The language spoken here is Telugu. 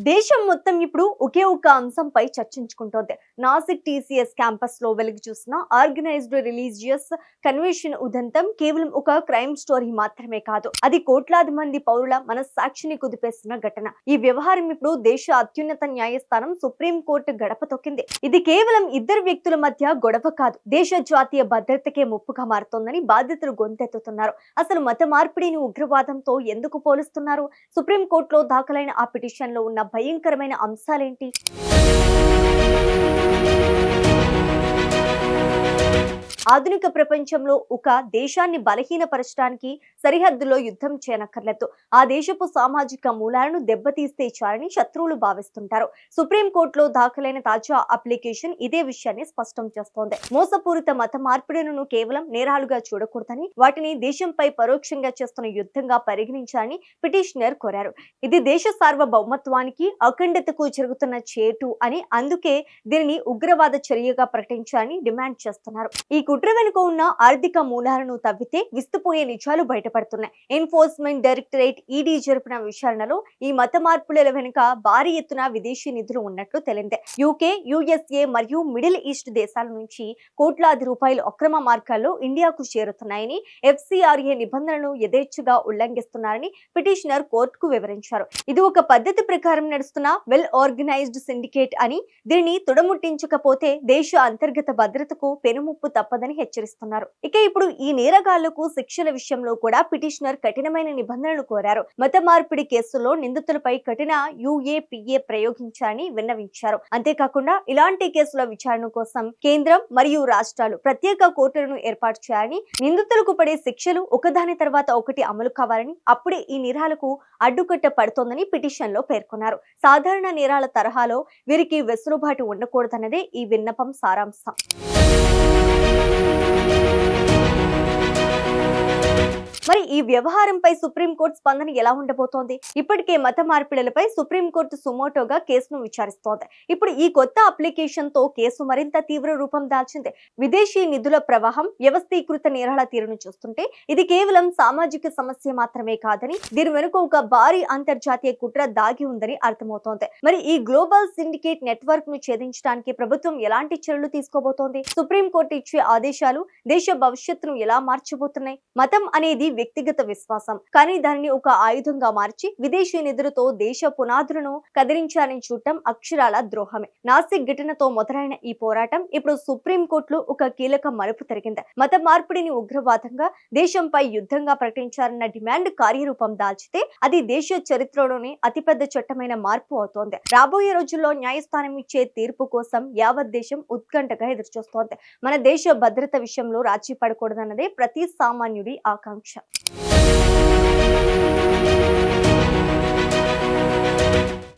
దేశం మొత్తం ఇప్పుడు ఒకే ఒక అంశంపై చర్చించుకుంటోంది. నాసిక్ టీసీఎస్ క్యాంపస్ లో వెలుగు చూసిన ఆర్గనైజ్డ్ రిలీజియస్ కన్వెన్షన్ ఉదంతం కేవలం ఒక క్రైమ్ స్టోరీ మాత్రమే కాదు, అది కోట్లాది మంది పౌరుల మనస్సాక్షిని కుదిపేస్తున్న ఘటన. ఈ వ్యవహారం ఇప్పుడు దేశ అత్యున్నత న్యాయస్థానం సుప్రీం కోర్టు గడప తొక్కింది. ఇది కేవలం ఇద్దరు వ్యక్తుల మధ్య గొడవ కాదు, దేశ జాతీయ భద్రతకే ముప్పుగా మారుతోందని బాధితులు గొంతెత్తుతున్నారు. అసలు మత మార్పిడిని ఉగ్రవాదంతో ఎందుకు పోలుస్తున్నారు? సుప్రీం కోర్టులో దాఖలైన ఆ పిటిషన్ లో ఉన్న భయంకరమైన అంశాలేంటి? ఆధునిక ప్రపంచంలో ఒక దేశాన్ని బలహీనపరచడానికి సరిహద్దులో యుద్ధం చేయనక్కర్లేదు. ఆ దేశపు సామాజిక మూలాలను దెబ్బతీస్తే చాలని శత్రువులు భావిస్తుంటారు. సుప్రీం కోర్టులో దాఖలైన తాజా అప్లికేషన్ ఇదే విషయాన్ని స్పష్టం చేస్తోంది. మోసపూరిత మత మార్పిడులను కేవలం నేరాలుగా చూడకూడదని, వాటిని దేశంపై పరోక్షంగా చేస్తున్న యుద్ధంగా పరిగణించాలని పిటిషనర్ కోరారు. ఇది దేశ సార్వభౌమత్వానికి, అఖండతకు జరుగుతున్న చేటు అని, అందుకే దీనిని ఉగ్రవాద చర్యగా ప్రకటించాలని డిమాండ్ చేస్తున్నారు. ఈ కుట్ర వెనుక ఉన్న ఆర్థిక మూలాలను తవ్వితే విస్తుపోయే నిజాలు బయటపడుతున్నాయి. ఎన్ఫోర్స్మెంట్ డైరెక్టరేట్ ఈడీ జరిపిన విచారణలో ఈ మత మార్పుల వెనుక భారీ ఎత్తున విదేశీ నిధులు ఉన్నట్లు తేలింది. యూకే, యుఎస్ఏ మరియు మిడిల్ ఈస్ట్ దేశాల నుంచి కోట్లాది రూపాయలు అక్రమ మార్గాల్లో ఇండియాకు చేరుతున్నాయని, ఎఫ్సిఆర్ఏ నిబంధనలను యథేచ్ఛగా ఉల్లంఘిస్తున్నారని పిటిషనర్ కోర్టుకు వివరించారు. ఇది ఒక పద్ధతి ప్రకారం నడుస్తున్న వెల్ ఆర్గనైజ్డ్ సిండికేట్ అని, దీనిని తుడముట్టించకపోతే దేశ అంతర్గత భద్రతకు పెనుముప్పు తప్పదని హెచ్చరిస్తున్నారు. ఇక ఇప్పుడు ఈ నేరగాళ్లకు శిక్షల విషయంలో కూడా పిటిషనర్ కఠినమైన నిబంధనలు కోరారు. మత మార్పిడి కేసుల్లో నిందితులపై కఠిన యుఏపిఏ ప్రయోగించాలని విన్నవించారు. అంతేకాకుండా ఇలాంటి కేసుల విచారణ కోసం కేంద్రం మరియు రాష్ట్రాలు ప్రత్యేక కోర్టులను ఏర్పాటు చేయాలని, నిందితులకు పడే శిక్షలు ఒకదాని తర్వాత ఒకటి అమలు కావాలని, అప్పుడే ఈ నేరాలకు అడ్డుకట్ట పడుతోందని పిటిషన్ లో పేర్కొన్నారు. సాధారణ నేరాల తరహాలో వీరికి వెసులుబాటు ఉండకూడదన్నదే ఈ విన్నపం సారాంశం. మరి ఈ వ్యవహారంపై సుప్రీంకోర్టు స్పందన ఎలా ఉండబోతోంది? ఇప్పటికే మత మార్పిడులపై సుప్రీంకోర్టు సుమోటోగా కేసును విచారిస్తోంది. ఇప్పుడు ఈ కొత్త అప్లికేషన్ తో కేసు మరింత తీవ్ర రూపం దాల్చింది. విదేశీ నిధుల ప్రవాహం, వ్యవస్థీకృత నేరాల తీరును చూస్తుంటే ఇది కేవలం సామాజిక సమస్య మాత్రమే కాదని, దీని వెనుక ఒక భారీ అంతర్జాతీయ కుట్ర దాగి ఉందని అర్థమవుతోంది. మరి ఈ గ్లోబల్ సిండికేట్ నెట్వర్క్ ను ఛేదించడానికి ప్రభుత్వం ఎలాంటి చర్యలు తీసుకోబోతోంది? సుప్రీంకోర్టు ఇచ్చే ఆదేశాలు దేశ భవిష్యత్తును ఎలా మార్చబోతున్నాయి? మతం అనేది వ్యక్తిగత విశ్వాసం, కానీ దానిని ఒక ఆయుధంగా మార్చి విదేశీ నిధులతో దేశ పునాదులను కదిలించాలని చూడటం అక్షరాల ద్రోహమే. నాసిక్ ఘటనతో మొదలైన ఈ పోరాటం ఇప్పుడు సుప్రీం కోర్టులో ఒక కీలక మలుపు తిరిగింది. మత మార్పిడిని ఉగ్రవాదంగా, దేశంపై యుద్ధంగా ప్రకటించారన్న డిమాండ్ కార్యరూపం దాల్చితే అది దేశ చరిత్రలోనే అతిపెద్ద చట్టమైన మార్పు అవుతోంది. రాబోయే రోజుల్లో న్యాయస్థానం ఇచ్చే తీర్పు కోసం యావత్ దేశం ఉత్కంఠగా ఎదురుచూస్తోంది. మన దేశ భద్రత విషయంలో రాజీ పడకూడదన్నదే ప్రతి సామాన్యుడి ఆకాంక్ష.